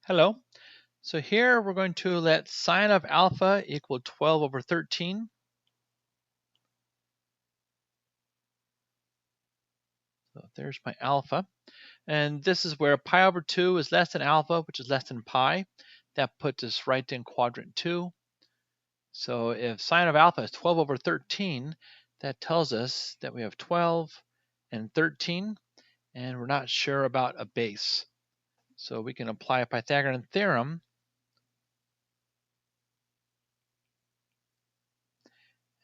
Hello. So here we're going to let sine of alpha equal 12 over 13. So there's my alpha. And this is where pi over 2 is less than alpha, which is less than pi. That puts us right in quadrant 2. So if sine of alpha is 12 over 13, that tells us that we have 12 and 13, and we're not sure about a base. So we can apply a Pythagorean theorem.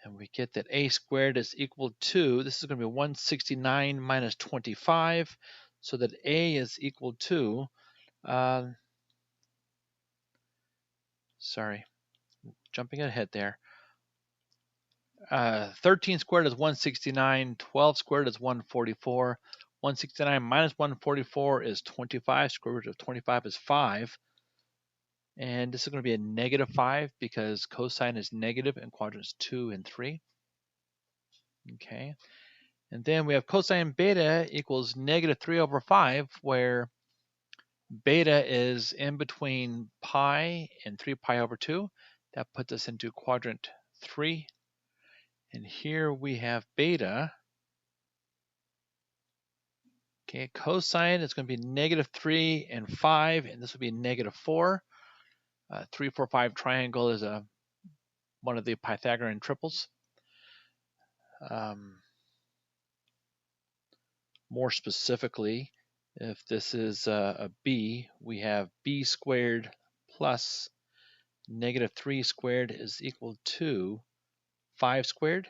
And we get that a squared is equal to, this is going to be 169 minus 25, so that a is equal to, sorry, jumping ahead there. 13 squared is 169, 12 squared is 144, 169 minus 144 is 25, square root of 25 is 5. And this is going to be a negative 5 because cosine is negative in quadrants 2 and 3. Okay. And then we have cosine beta equals negative 3 over 5, where beta is in between pi and 3 pi over 2. That puts us into quadrant 3. And here we have beta. Okay, cosine is going to be negative 3 and 5, and this will be negative 4. 3, 4, 5 triangle is one of the Pythagorean triples. More specifically, if this is a b, we have b squared plus negative 3 squared is equal to 5 squared.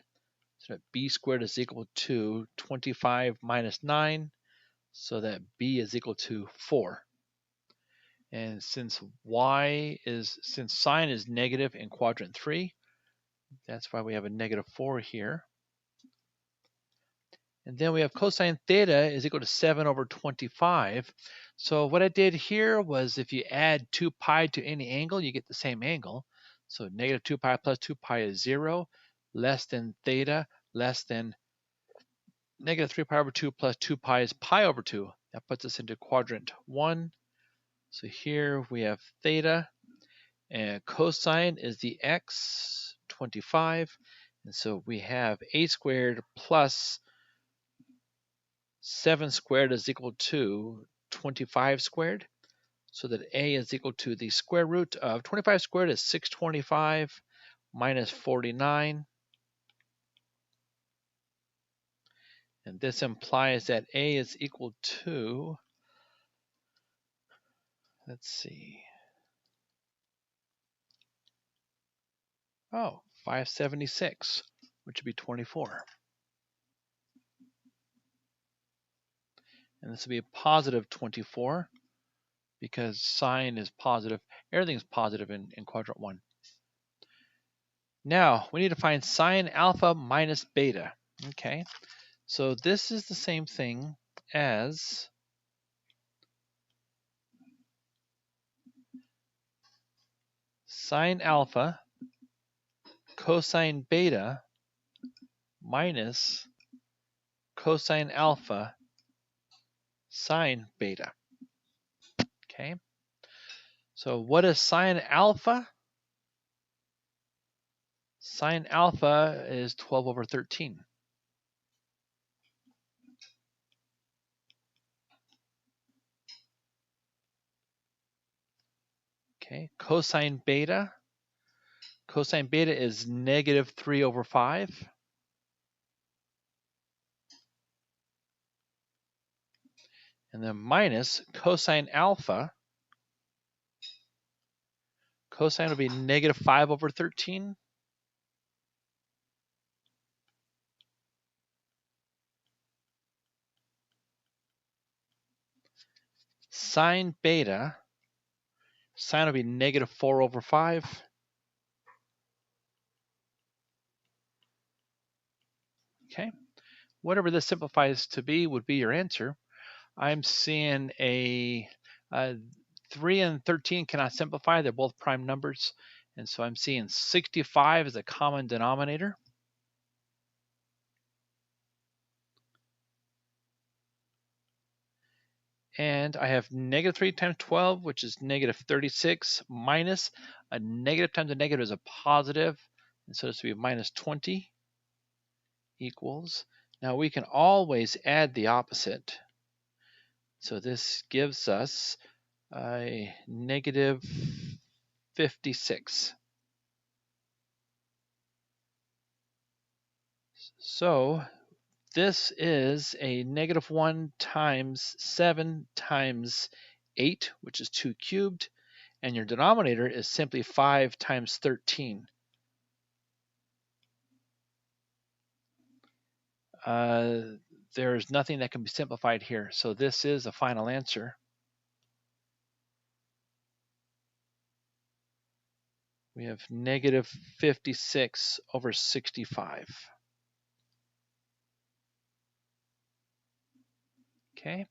So that b squared is equal to 25 minus 9, so that b is equal to 4. And since sine is negative in quadrant 3, that's why we have a negative 4 here. And then we have cosine theta is equal to 7 over 25. So what I did here was if you add 2 pi to any angle, you get the same angle. So negative 2 pi plus 2 pi is 0, less than theta, less than negative 3 pi over 2 plus 2 pi is pi over 2. That puts us into quadrant 1. So here we have theta, and cosine is the x, 25. And so we have a squared plus 7 squared is equal to 25 squared, so that a is equal to the square root of 25 squared is 625 minus 49. And this implies that a is equal to, let's see, 576, which would be 24. And this would be a positive 24 because sine is positive. Everything's positive in quadrant 1. Now, we need to find sine alpha minus beta. Okay, so this is the same thing as sine alpha cosine beta minus cosine alpha sine beta. Okay, so what is sine alpha? Sine alpha is 12 over 13. Okay, cosine beta is negative 3 over 5. And then minus cosine alpha. Cosine will be negative 5 over 13. Sine beta, sine will be negative 4 over 5. Okay, whatever this simplifies to be would be your answer. I'm seeing a 3 and 13 cannot simplify. They're both prime numbers. And so I'm seeing 65 as a common denominator. And I have negative 3 times 12, which is negative 36, minus a negative times a negative is a positive. And so this will be minus 20 equals. Now we can always add the opposite. So this gives us a negative 56. So this is a negative 1 times 7 times 8, which is 2 cubed, and your denominator is simply 5 times 13. There's nothing that can be simplified here, so this is a final answer. We have negative 56 over 65. Okay.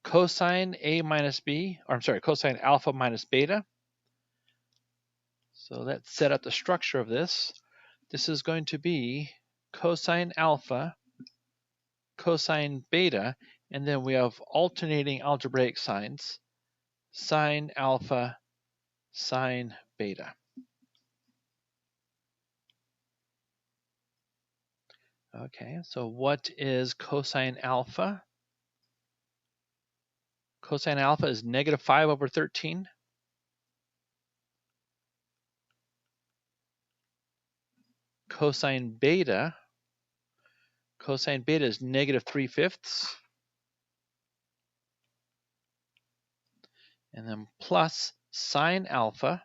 Cosine A minus B, or I'm sorry, cosine alpha minus beta. So let's set up the structure of this. This is going to be cosine alpha, cosine beta, and then we have alternating algebraic signs, sine alpha, sine beta. Okay, so what is cosine alpha? Cosine alpha is negative 5 over 13. Cosine beta is negative 3/5. And then plus sine alpha.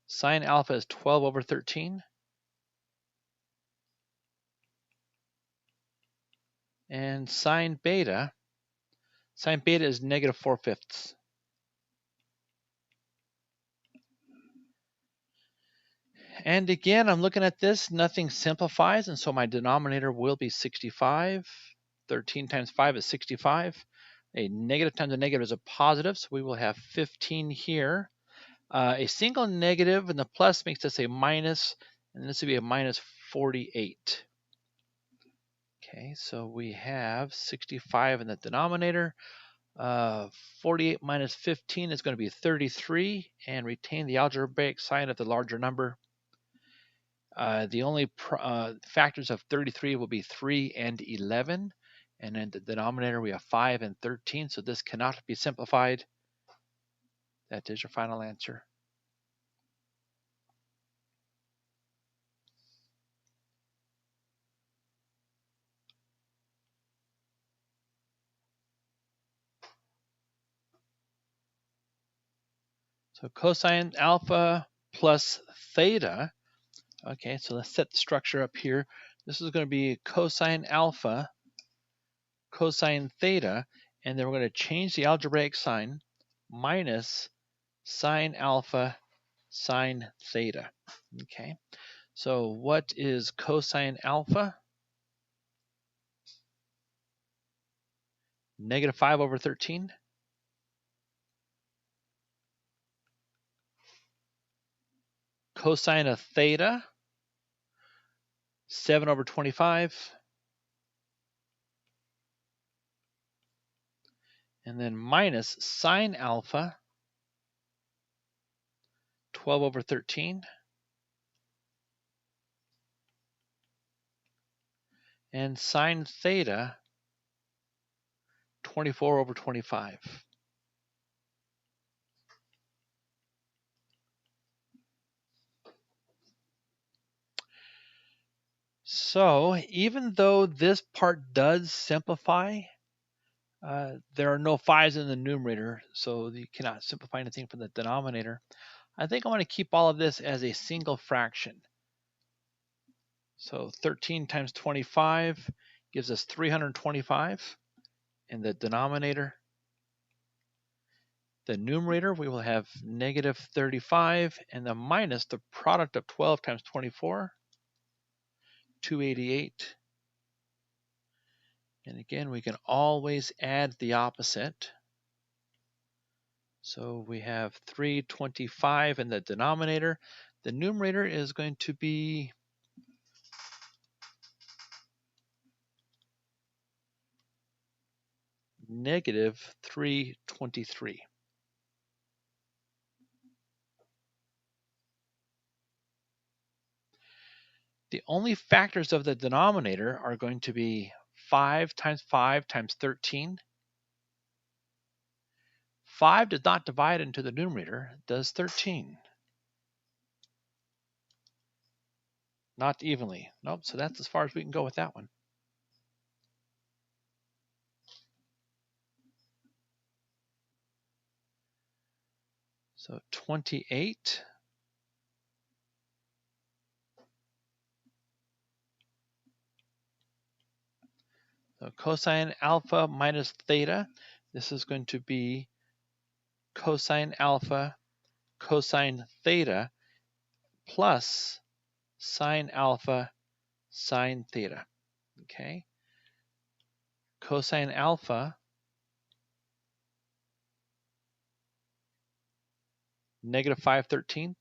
Sine alpha is 12 over 13. And sine beta is negative 4/5. And again, I'm looking at this, nothing simplifies, and so my denominator will be 65. 13 times 5 is 65. A negative times a negative is a positive, so we will have 15 here. A single negative and the plus makes this a minus, and this would be a minus 48. Okay, so we have 65 in the denominator. 48 minus 15 is going to be 33, and retain the algebraic sign of the larger number. The only factors of 33 will be 3 and 11, and in the denominator we have 5 and 13, so this cannot be simplified. That is your final answer. So cosine alpha plus theta. Okay, so let's set the structure up here. This is going to be cosine alpha, cosine theta, and then we're going to change the algebraic sign, minus sine alpha, sine theta. Okay, so what is cosine alpha? Negative 5 over 13. Cosine of theta, 7 over 25. And then minus sine alpha, 12 over 13. And sine theta, 24 over 25. So even though this part does simplify, there are no 5's in the numerator, so you cannot simplify anything from the denominator. I think I want to keep all of this as a single fraction. So 13 times 25 gives us 325 in the denominator. The numerator, we will have negative 35, and the minus the product of 12 times 24, 288. And again, we can always add the opposite. So we have 325 in the denominator. The numerator is going to be negative 323. The only factors of the denominator are going to be 5 times 5 times 13. 5 does not divide into the numerator, does 13. Not evenly. Nope, so that's as far as we can go with that one. So 28 so cosine alpha minus theta. This is going to be cosine alpha cosine theta plus sine alpha sine theta. Okay. Cosine alpha negative 513.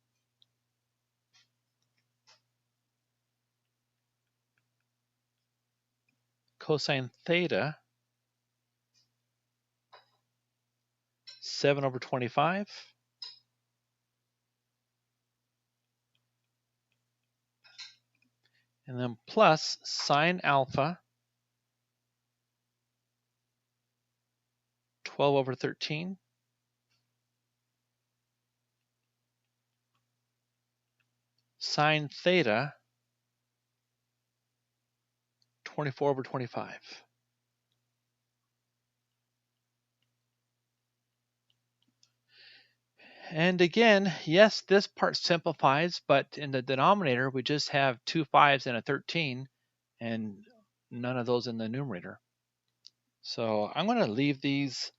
Cosine theta 7 over 25. And then plus sine alpha 12 over 13. Sine theta 24 over 25. And again, yes, this part simplifies, but in the denominator, we just have 2 5s and a 13, and none of those in the numerator. So I'm going to leave these.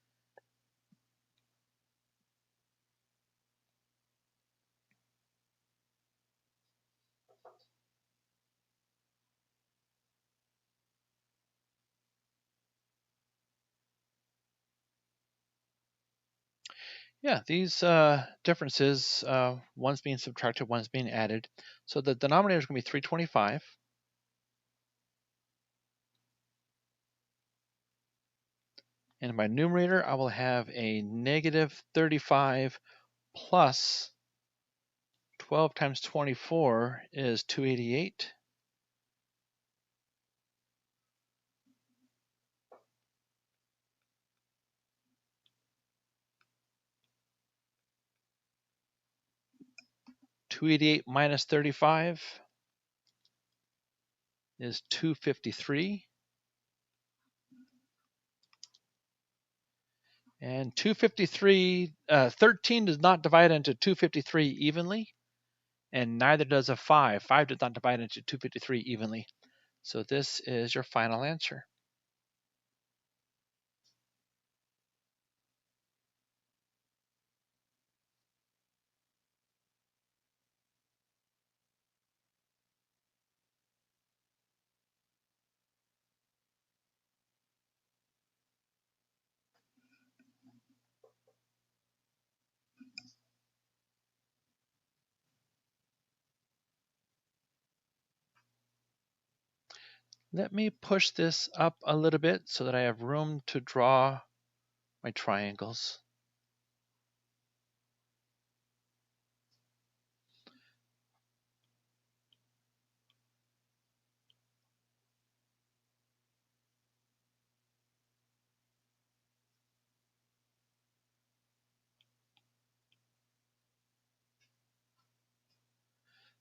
Yeah, these differences, one's being subtracted, one's being added. So the denominator is going to be 325. And in my numerator, I will have a negative 35 plus 12 times 24 is 288. Minus 35 is 253. And 253, 13 does not divide into 253 evenly, and neither does a 5. 5 does not divide into 253 evenly. So this is your final answer. Let me push this up a little bit so that I have room to draw my triangles.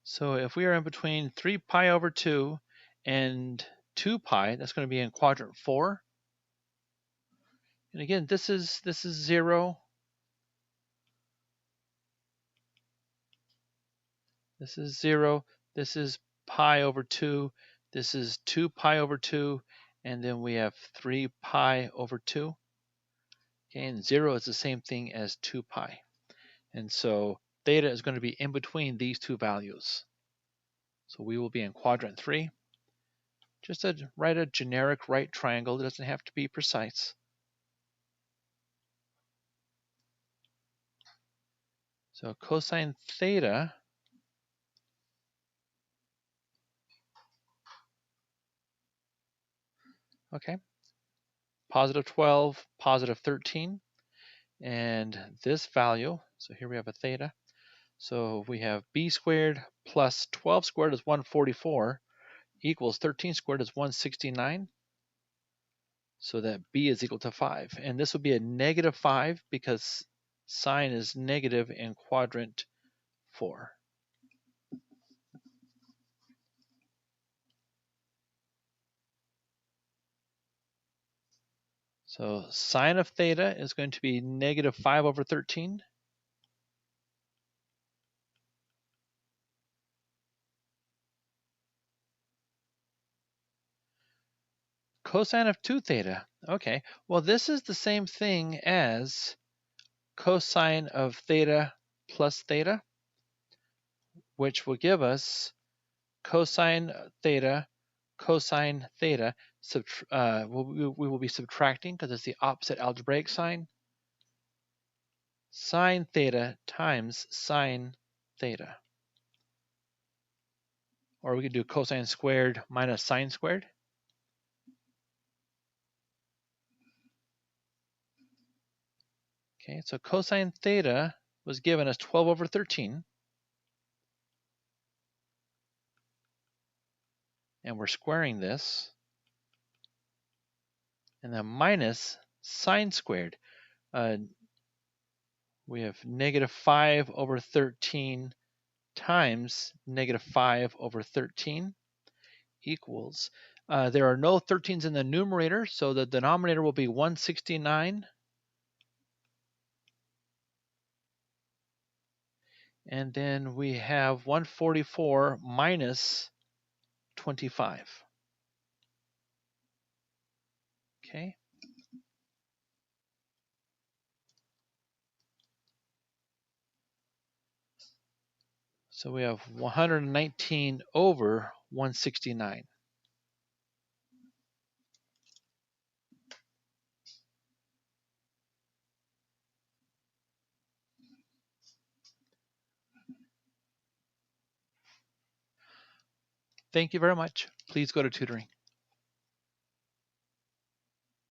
So if we are in between 3 pi over 2 and 2 pi, that's going to be in quadrant 4. And again, this is 0. This is 0. This is pi over 2. This is 2 pi over 2. And then we have 3 pi over 2. Okay, and 0 is the same thing as 2 pi. And so theta is going to be in between these two values. So we will be in quadrant 3. Just write a generic right triangle. It doesn't have to be precise. So cosine theta okay, positive 12, positive 13. And this value, so here we have a theta. So we have b squared plus 12 squared is 144 equals 13 squared is 169. So that b is equal to 5. And this will be a negative 5 because sine is negative in quadrant 4. So sine of theta is going to be negative 5 over 13. Cosine of 2 theta. Okay, well this is the same thing as cosine of theta plus theta, which will give us cosine theta, cosine theta. We will be subtracting because it's the opposite algebraic sign. Sine theta times sine theta. Or we could do cosine squared minus sine squared. Okay, so cosine theta was given as 12 over 13. And we're squaring this. And then minus sine squared. We have negative 5 over 13 times negative 5 over 13 equals. There are no 13s in the numerator, so the denominator will be 169. And then we have 144 minus 25. Okay. So we have 119 over 169. Thank you very much. Please go to tutoring.